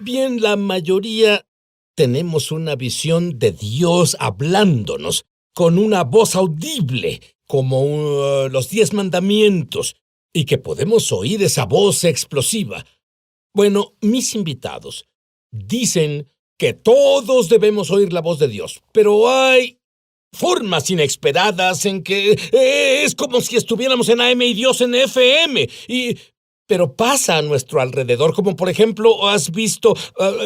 Bien, la mayoría tenemos una visión de Dios hablándonos con una voz audible, como los 10 mandamientos, y que podemos oír esa voz explosiva. Bueno, mis invitados dicen que todos debemos oír la voz de Dios, pero hay formas inesperadas en que es como si estuviéramos en AM y Dios en FM, pero pasa a nuestro alrededor, como por ejemplo, has visto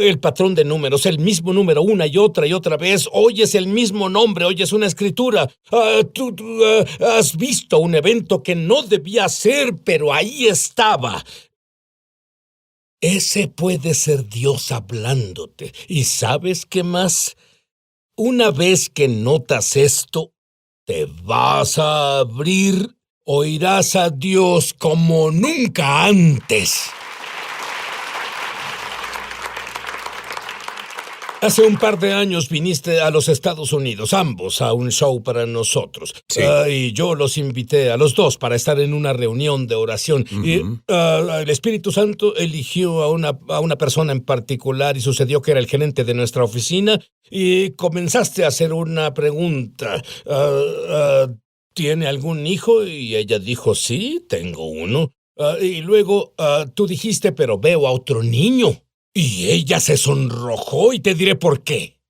el patrón de números, el mismo número una y otra vez, oyes el mismo nombre, oyes una escritura, tú has visto un evento que no debía ser, pero ahí estaba. Ese puede ser Dios hablándote. ¿Y sabes qué más? Una vez que notas esto, te vas a abrir, oirás a Dios como nunca antes. Hace un par de años viniste a los Estados Unidos, ambos, a un show para nosotros. Sí. Y yo los invité a los dos para estar en una reunión de oración. Y el Espíritu Santo eligió a una persona en particular y sucedió que era el gerente de nuestra oficina y comenzaste a hacer una pregunta. ¿Tiene algún hijo? Y ella dijo, sí, tengo uno. Y luego tú dijiste, pero veo a otro niño. Y ella se sonrojó y te diré por qué.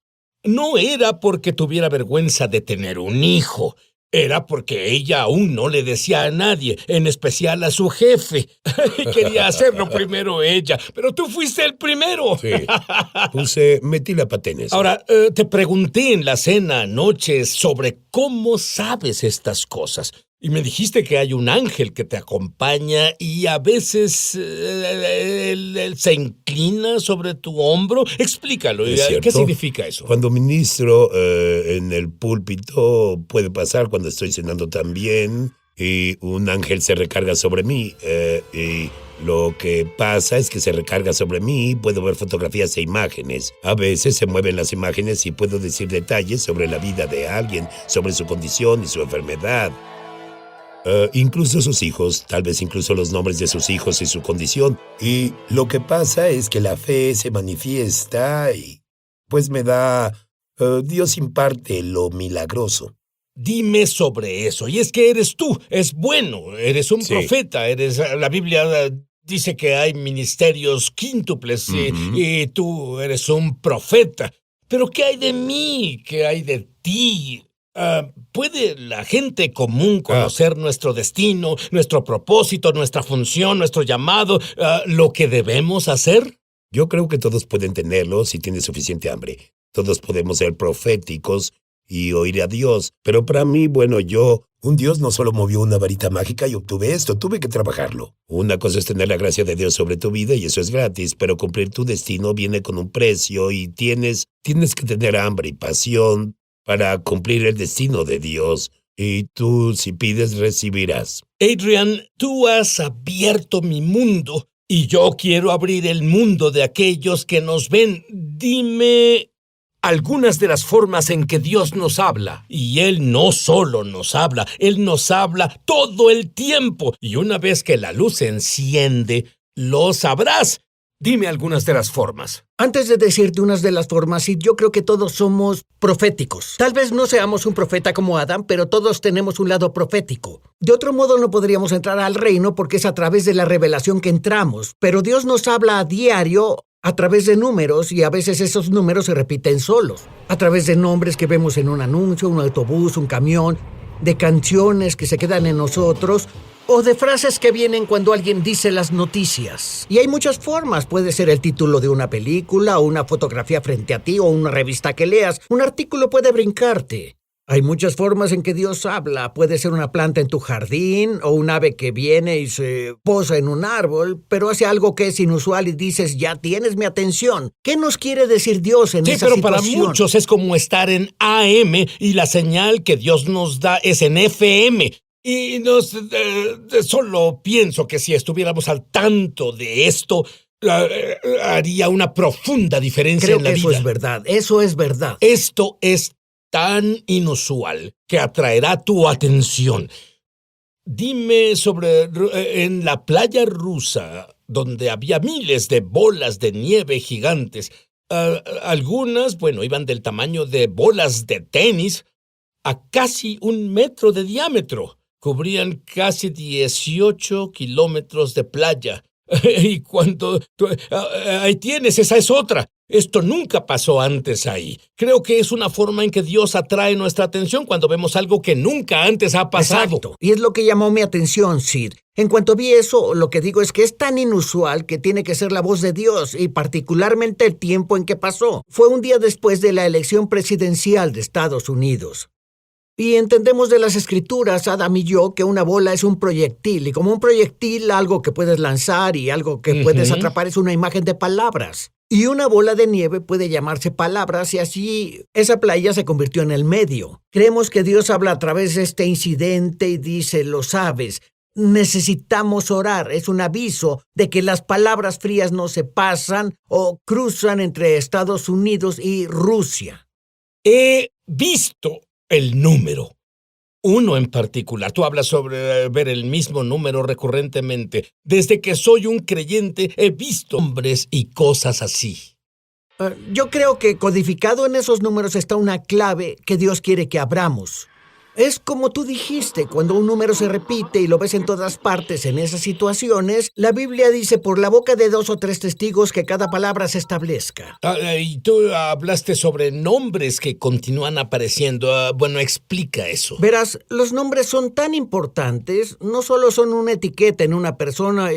No era porque tuviera vergüenza de tener un hijo. Era porque ella aún no le decía a nadie, en especial a su jefe. Y quería hacerlo primero ella, pero tú fuiste el primero. Sí, metí la pata en eso. Ahora, te pregunté en la cena anoche sobre cómo sabes estas cosas. Y me dijiste que hay un ángel que te acompaña y a veces él se inclina sobre tu hombro. Explícalo. ¿Es cierto? ¿Qué significa eso? Cuando ministro en el púlpito, puede pasar cuando estoy cenando también, y un ángel se recarga sobre mí. Y lo que pasa es que se recarga sobre mí y puedo ver fotografías e imágenes. A veces se mueven las imágenes y puedo decir detalles sobre la vida de alguien, sobre su condición y su enfermedad. Incluso sus hijos, tal vez incluso los nombres de sus hijos y su condición. Y lo que pasa es que la fe se manifiesta y pues me da... Dios imparte lo milagroso. Dime sobre eso. Y es que eres tú, es bueno, eres un profeta, la Biblia dice que hay ministerios quíntuples y tú eres un profeta. Pero ¿qué hay de mí? ¿Qué hay de ti? ¿Puede la gente común conocer nuestro destino, nuestro propósito, nuestra función, nuestro llamado, lo que debemos hacer? Yo creo que todos pueden tenerlo si tienen suficiente hambre. Todos podemos ser proféticos y oír a Dios. Pero para mí, un Dios no solo movió una varita mágica y obtuve esto, tuve que trabajarlo. Una cosa es tener la gracia de Dios sobre tu vida y eso es gratis, pero cumplir tu destino viene con un precio y tienes que tener hambre y pasión para cumplir el destino de Dios. Y tú, si pides, recibirás. Adrian, tú has abierto mi mundo y yo quiero abrir el mundo de aquellos que nos ven. Dime algunas de las formas en que Dios nos habla. Y Él no solo nos habla, Él nos habla todo el tiempo. Y una vez que la luz se enciende, lo sabrás. Dime algunas de las formas. Antes de decirte unas de las formas, sí, yo creo que todos somos proféticos. Tal vez no seamos un profeta como Adán, pero todos tenemos un lado profético. De otro modo no podríamos entrar al reino porque es a través de la revelación que entramos. Pero Dios nos habla a diario a través de números y a veces esos números se repiten solos. A través de nombres que vemos en un anuncio, un autobús, un camión, de canciones que se quedan en nosotros o de frases que vienen cuando alguien dice las noticias. Y hay muchas formas. Puede ser el título de una película o una fotografía frente a ti o una revista que leas. Un artículo puede brincarte. Hay muchas formas en que Dios habla. Puede ser una planta en tu jardín o un ave que viene y se posa en un árbol, pero hace algo que es inusual y dices, ya tienes mi atención. ¿Qué nos quiere decir Dios en esa situación? Sí, pero para muchos es como estar en AM y la señal que Dios nos da es en FM. Y solo pienso que si estuviéramos al tanto de esto, haría una profunda diferencia en la vida. Creo que eso es verdad. Esto es tan inusual que atraerá tu atención. Dime sobre en la playa rusa, donde había miles de bolas de nieve gigantes. Algunas, iban del tamaño de bolas de tenis a casi 1 metro de diámetro. Cubrían casi 18 kilómetros de playa. Y ahí tienes, esa es otra. Esto nunca pasó antes ahí. Creo que es una forma en que Dios atrae nuestra atención cuando vemos algo que nunca antes ha pasado. Exacto. Y es lo que llamó mi atención, Sid. En cuanto vi eso, lo que digo es que es tan inusual que tiene que ser la voz de Dios, y particularmente el tiempo en que pasó. Fue un día después de la elección presidencial de Estados Unidos. Y entendemos de las escrituras, Adam y yo, que una bola es un proyectil, y como un proyectil, algo que puedes lanzar y algo que puedes atrapar es una imagen de palabras. Y una bola de nieve puede llamarse palabras, y así esa playa se convirtió en el medio. Creemos que Dios habla a través de este incidente y dice, lo sabes, necesitamos orar. Es un aviso de que las palabras frías no se pasan o cruzan entre Estados Unidos y Rusia. He visto el número. Uno en particular. Tú hablas sobre ver el mismo número recurrentemente. Desde que soy un creyente he visto hombres y cosas así. Yo creo que codificado en esos números está una clave que Dios quiere que abramos. Es como tú dijiste, cuando un número se repite y lo ves en todas partes en esas situaciones, la Biblia dice por la boca de 2 o 3 testigos que cada palabra se establezca. Y tú hablaste sobre nombres que continúan apareciendo. Explica eso. Verás, los nombres son tan importantes, no solo son una etiqueta en una persona.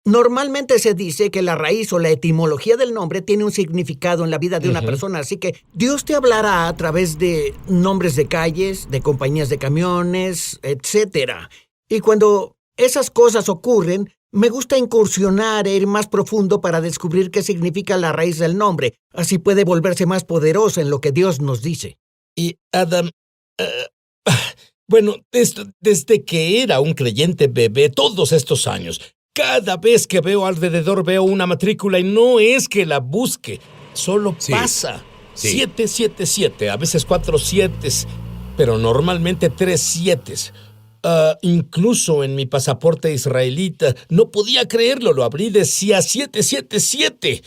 Normalmente se dice que la raíz o la etimología del nombre tiene un significado en la vida de una persona, así que Dios te hablará a través de nombres de calles, de compañías de camiones, etcétera. Y cuando esas cosas ocurren, me gusta incursionar e ir más profundo para descubrir qué significa la raíz del nombre. Así puede volverse más poderosa en lo que Dios nos dice. Y Adam, desde que era un creyente bebé, todos estos años, cada vez que veo alrededor veo una matrícula y no es que la busque, solo pasa. Sí. 777, a veces 4 7s, pero normalmente 3 7s. Incluso en mi pasaporte israelita, no podía creerlo, lo abrí, decía 777.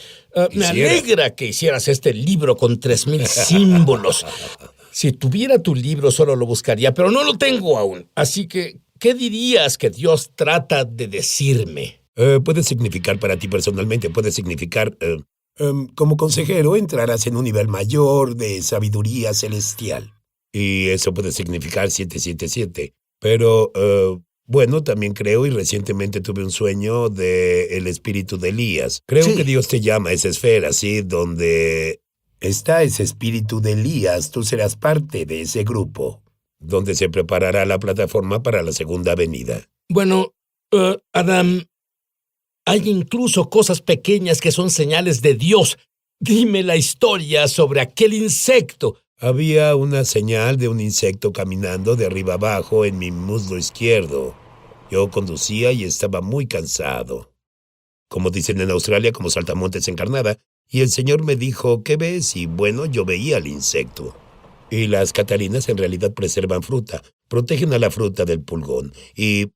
Me alegra que hicieras este libro con 3,000 símbolos. Si tuviera tu libro solo lo buscaría, pero no lo tengo aún. Así que, ¿qué dirías que Dios trata de decirme? Puede significar para ti personalmente, puede significar, como consejero, entrarás en un nivel mayor de sabiduría celestial. Y eso puede significar 777. Pero, también creo, y recientemente tuve un sueño del espíritu de Elías. Creo que Dios te llama a esa esfera, ¿sí? Donde está ese espíritu de Elías, tú serás parte de ese grupo, donde se preparará la plataforma para la segunda venida. Adam, hay incluso cosas pequeñas que son señales de Dios. Dime la historia sobre aquel insecto. Había una señal de un insecto caminando de arriba abajo en mi muslo izquierdo. Yo conducía y estaba muy cansado. Como dicen en Australia, como saltamontes encarnada, y el Señor me dijo, ¿qué ves? Y yo veía el insecto. Y las catalinas en realidad preservan fruta, protegen a la fruta del pulgón. Y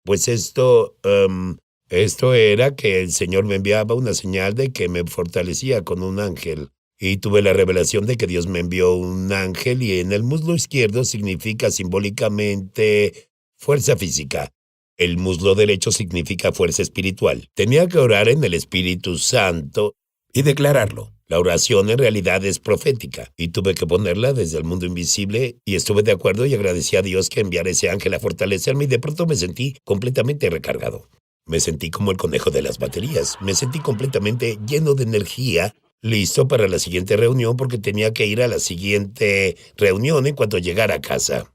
pues esto era que el Señor me enviaba una señal de que me fortalecía con un ángel. Y tuve la revelación de que Dios me envió un ángel y en el muslo izquierdo significa simbólicamente fuerza física. El muslo derecho significa fuerza espiritual. Tenía que orar en el Espíritu Santo y declararlo. La oración en realidad es profética y tuve que ponerla desde el mundo invisible y estuve de acuerdo y agradecí a Dios que enviara ese ángel a fortalecerme y de pronto me sentí completamente recargado. Me sentí como el conejo de las baterías. Me sentí completamente lleno de energía, listo para la siguiente reunión porque tenía que ir a la siguiente reunión en cuanto llegara a casa.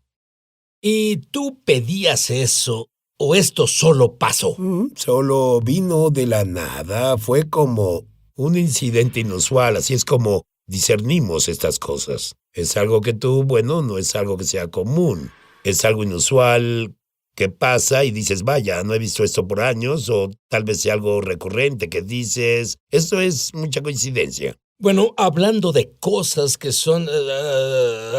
¿Y tú pedías eso o esto solo pasó? Solo vino de la nada. Fue como un incidente inusual. Así es como discernimos estas cosas. Es algo que no es algo que sea común. Es algo inusual que pasa y dices, vaya, no he visto esto por años, o tal vez sea algo recurrente que dices, esto es mucha coincidencia. Hablando de cosas que son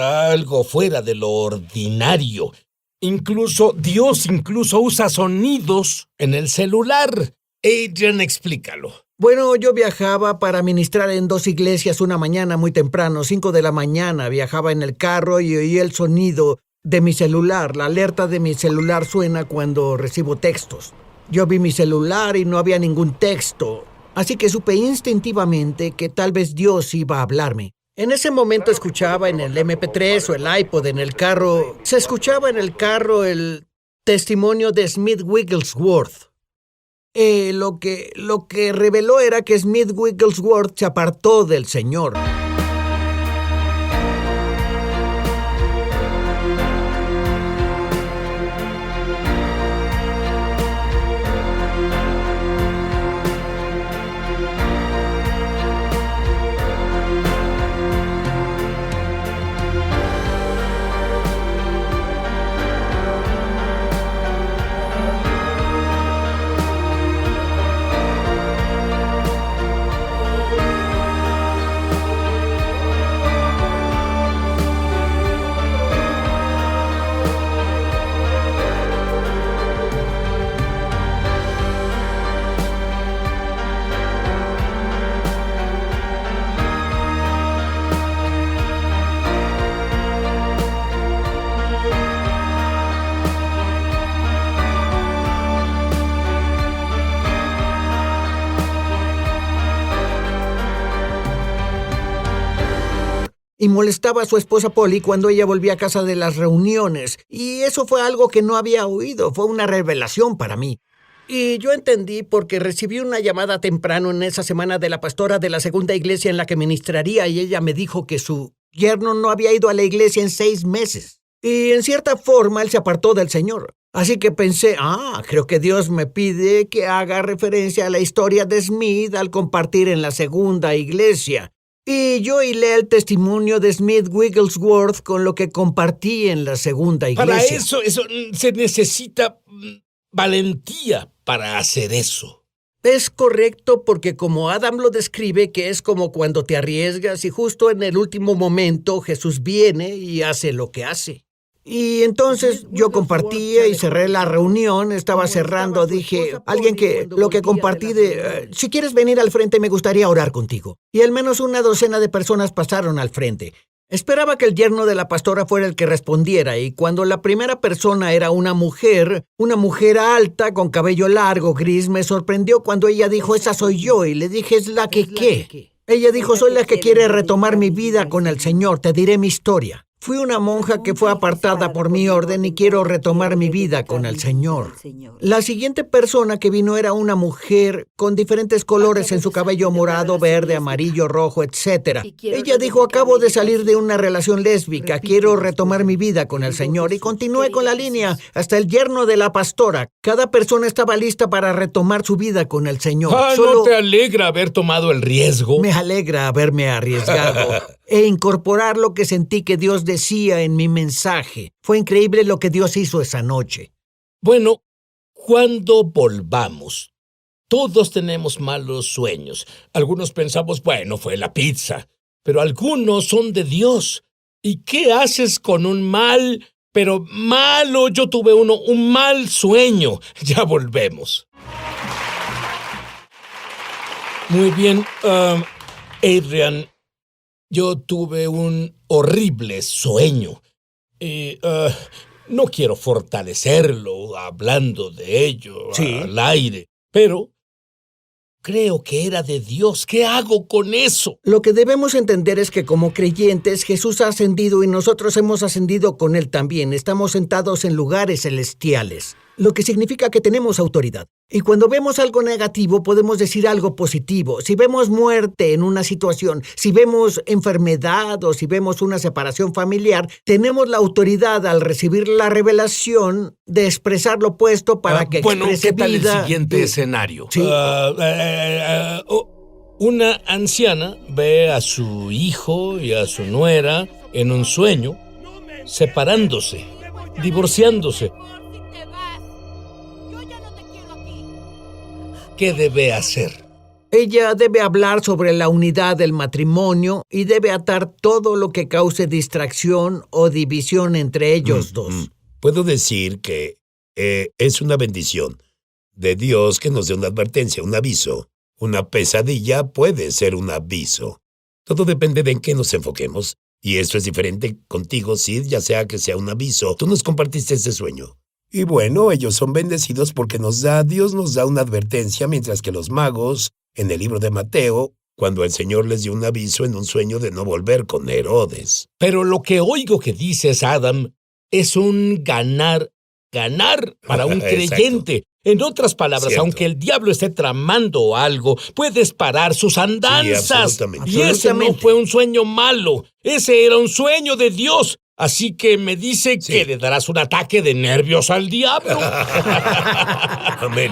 algo fuera de lo ordinario, Dios incluso usa sonidos en el celular. Adrian, explícalo. Bueno, yo viajaba para ministrar en 2 iglesias una mañana muy temprano, 5 de la mañana. Viajaba en el carro y oí el sonido de mi celular. La alerta de mi celular suena cuando recibo textos. Yo vi mi celular y no había ningún texto, así que supe instintivamente que tal vez Dios iba a hablarme. En ese momento escuchaba en el MP3 o el iPod en el carro, se escuchaba en el carro el testimonio de Smith Wigglesworth. Lo que reveló era que Smith Wigglesworth se apartó del Señor. Y molestaba a su esposa Polly cuando ella volvía a casa de las reuniones. Y eso fue algo que no había oído, fue una revelación para mí. Y yo entendí porque recibí una llamada temprano en esa semana de la pastora de la segunda iglesia en la que ministraría y ella me dijo que su yerno no había ido a la iglesia en 6 meses. Y en cierta forma él se apartó del Señor. Así que pensé, creo que Dios me pide que haga referencia a la historia de Smith al compartir en la segunda iglesia. Y yo hilé el testimonio de Smith Wigglesworth con lo que compartí en la segunda iglesia. Para eso se necesita valentía para hacer eso. Es correcto porque como Adam lo describe, que es como cuando te arriesgas y justo en el último momento Jesús viene y hace lo que hace. Y entonces yo compartía y cerré la reunión, estaba cerrando, dije, alguien que lo que compartí si quieres venir al frente me gustaría orar contigo. Y al menos una docena de personas pasaron al frente. Esperaba que el yerno de la pastora fuera el que respondiera y cuando la primera persona era una mujer alta con cabello largo, gris, me sorprendió cuando ella dijo, esa soy yo, y le dije, ¿es la que qué? Ella dijo, soy la que quiere retomar mi vida con el Señor, te diré mi historia. Fui una monja que fue apartada por mi orden y quiero retomar mi vida con el Señor. La siguiente persona que vino era una mujer con diferentes colores en su cabello morado, verde, amarillo, rojo, etc. Ella dijo, acabo de salir de una relación lésbica, quiero retomar mi vida con el Señor. Y continué con la línea hasta el yerno de la pastora. Cada persona estaba lista para retomar su vida con el Señor. ¿No te alegra haber tomado el riesgo? Me alegra haberme arriesgado e incorporar lo que sentí que Dios decía en mi mensaje. Fue increíble lo que Dios hizo esa noche. Bueno, cuando volvamos, todos tenemos malos sueños. Algunos pensamos, bueno, fue la pizza, pero algunos son de Dios. ¿Y qué haces con un pero malo? Yo tuve un mal sueño. Ya volvemos. Muy bien, Adrian. Yo tuve un horrible sueño y no quiero fortalecerlo hablando de ello al aire, pero creo que era de Dios. ¿Qué hago con eso? Lo que debemos entender es que como creyentes Jesús ha ascendido y nosotros hemos ascendido con Él también. Estamos sentados en lugares celestiales, lo que significa que tenemos autoridad. Y cuando vemos algo negativo, podemos decir algo positivo. Si vemos muerte en una situación, si vemos enfermedad o si vemos una separación familiar, tenemos la autoridad al recibir la revelación de expresar lo opuesto para que exprese ¿qué tal vida? El siguiente escenario? Sí. Una anciana ve a su hijo y a su nuera en un sueño, separándose, divorciándose. ¿Qué debe hacer? Ella debe hablar sobre la unidad del matrimonio y debe atar todo lo que cause distracción o división entre ellos dos. Puedo decir que es una bendición de Dios que nos dé una advertencia, un aviso. Una pesadilla puede ser un aviso. Todo depende de en qué nos enfoquemos. Y esto es diferente contigo, Sid, ya sea que sea un aviso. Tú nos compartiste ese sueño. Y bueno, ellos son bendecidos porque Dios nos da una advertencia, mientras que los magos, en el libro de Mateo, cuando el Señor les dio un aviso en un sueño de no volver con Herodes. Pero lo que oigo que dices, Adam, es un ganar para un creyente. En otras palabras, Cierto. aunque el diablo esté tramando algo, puedes parar sus andanzas. Sí, absolutamente. Y ese no fue un sueño malo, ese era un sueño de Dios. Así que me dice que le darás un ataque de nervios al diablo. Amén.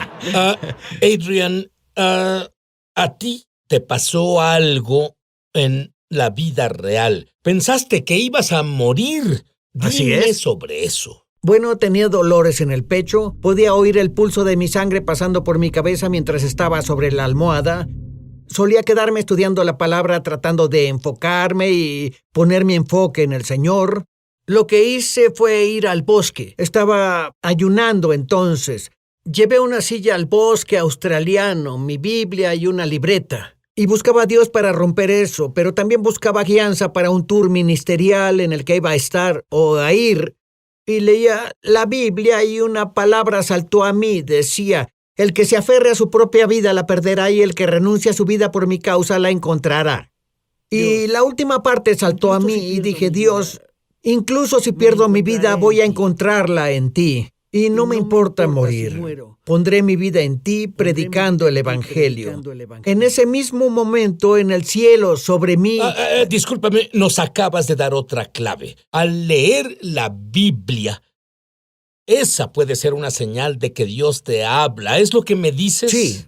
Adrian, a ti te pasó algo en la vida real. Pensaste que ibas a morir. Así Dime es. sobre eso. Bueno, tenía dolores en el pecho, podía oír el pulso de mi sangre pasando por mi cabeza mientras estaba sobre la almohada. Solía quedarme estudiando la palabra, tratando de enfocarme y poner mi enfoque en el Señor. Lo que hice fue ir al bosque. Estaba ayunando entonces. Llevé una silla al bosque australiano, mi Biblia y una libreta. Y buscaba a Dios para romper eso, pero también buscaba guianza para un tour ministerial en el que iba a estar o a ir. Y leía la Biblia y una palabra saltó a mí. Decía, el que se aferre a su propia vida la perderá y el que renuncie a su vida por mi causa la encontrará. Y la última parte saltó a mí y dije, Dios, incluso si pierdo mi vida voy a encontrarla en ti. Y no me importa morir. Pondré mi vida en ti predicando el Evangelio. En ese mismo momento, en el cielo, sobre mí... Discúlpame, nos acabas de dar otra clave. Al leer la Biblia, esa puede ser una señal de que Dios te habla. ¿Es lo que me dices? Sí.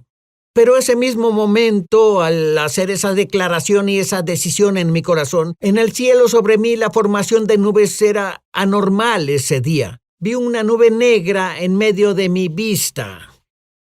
Pero ese mismo momento, al hacer esa declaración y esa decisión en mi corazón, en el cielo sobre mí la formación de nubes era anormal ese día. Vi una nube negra en medio de mi vista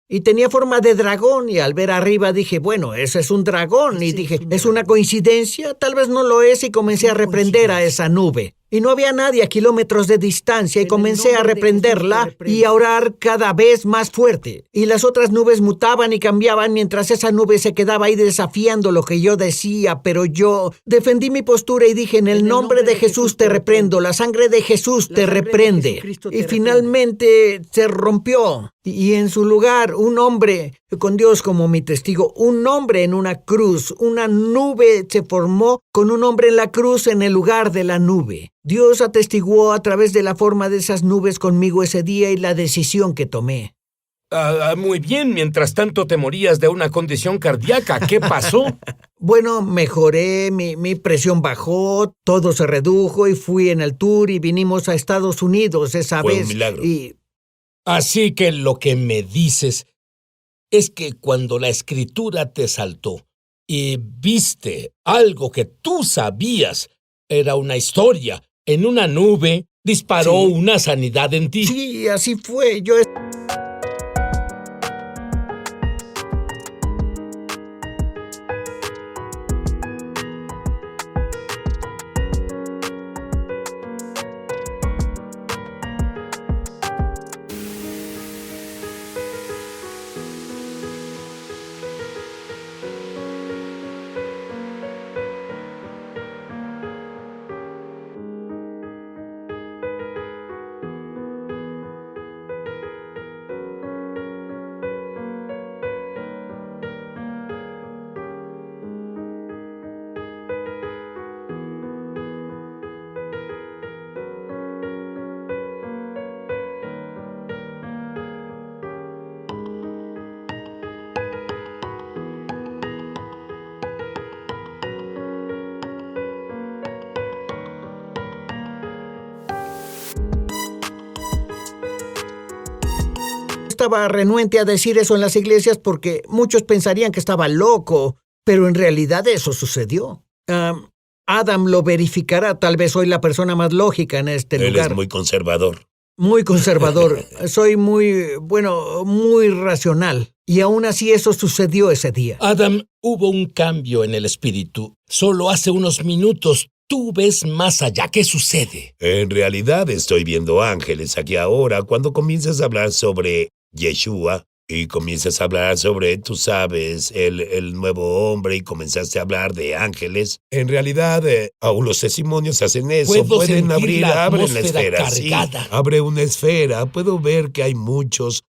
y tenía forma de dragón y al ver arriba dije, bueno, ese es un dragón y dije, ¿es una coincidencia? Tal vez no lo es y comencé a reprender a esa nube. Y no había nadie a kilómetros de distancia y comencé a reprenderla y a orar cada vez más fuerte. Y las otras nubes mutaban y cambiaban mientras esa nube se quedaba ahí desafiando lo que yo decía, pero yo defendí mi postura y dije, en el nombre de Jesús te reprendo, la sangre de Jesús te reprende. Y finalmente se rompió. Y en su lugar, un hombre, con Dios como mi testigo, un hombre en una cruz, una nube se formó con un hombre en la cruz en el lugar de la nube. Dios atestiguó a través de la forma de esas nubes conmigo ese día y la decisión que tomé. Muy bien, mientras tanto te morías de una condición cardíaca. ¿Qué pasó? Bueno, mejoré, mi presión bajó, todo se redujo y fui en el tour y vinimos a Estados Unidos esa Fue vez. un milagro. Así que lo que me dices es que cuando la escritura te saltó y viste algo que tú sabías, era una historia, en una nube, disparó una sanidad en ti. Sí, así fue. Yo estaba renuente a decir eso en las iglesias porque muchos pensarían que estaba loco, pero en realidad eso sucedió. Adam lo verificará, tal vez soy la persona más lógica en este Él lugar. es muy conservador. Muy conservador. Soy muy racional. Y aún así eso sucedió ese día. Adam, hubo un cambio en el espíritu. Solo hace unos minutos tú ves más allá. ¿Qué sucede? En realidad estoy viendo ángeles aquí ahora. Cuando comienzas a hablar sobre Yeshua, y comienzas a hablar sobre, tú sabes, el nuevo hombre y comenzaste a hablar de ángeles. En realidad, aún los testimonios hacen eso. Puedo Pueden sentir abrir, la abren la atmósfera esfera, sí. cargada. Abre una esfera. Puedo ver que hay muchos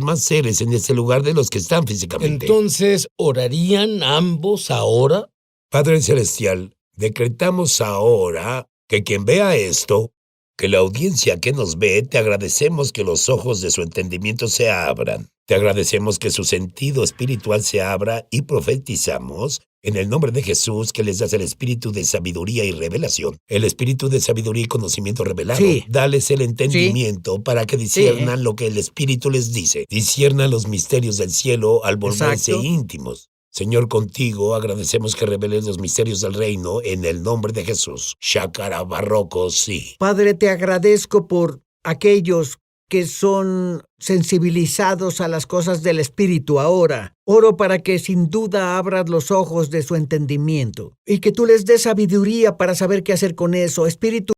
más seres en este lugar de los que están físicamente. Entonces, ¿orarían ambos ahora? Padre Celestial, decretamos ahora que quien vea esto, que la audiencia que nos ve, te agradecemos que los ojos de su entendimiento se abran. Te agradecemos que su sentido espiritual se abra y profetizamos en el nombre de Jesús que les das el espíritu de sabiduría y revelación. El espíritu de sabiduría y conocimiento revelado. Sí. Dales el entendimiento para que disciernan lo que el espíritu les dice. Disciernan los misterios del cielo al volverse Exacto. íntimos. Señor, contigo agradecemos que reveles los misterios del reino en el nombre de Jesús. Shakara Barroco, sí. Padre, te agradezco por aquellos que son sensibilizados a las cosas del Espíritu ahora. Oro para que sin duda abras los ojos de su entendimiento y que tú les des sabiduría para saber qué hacer con eso. Espíritu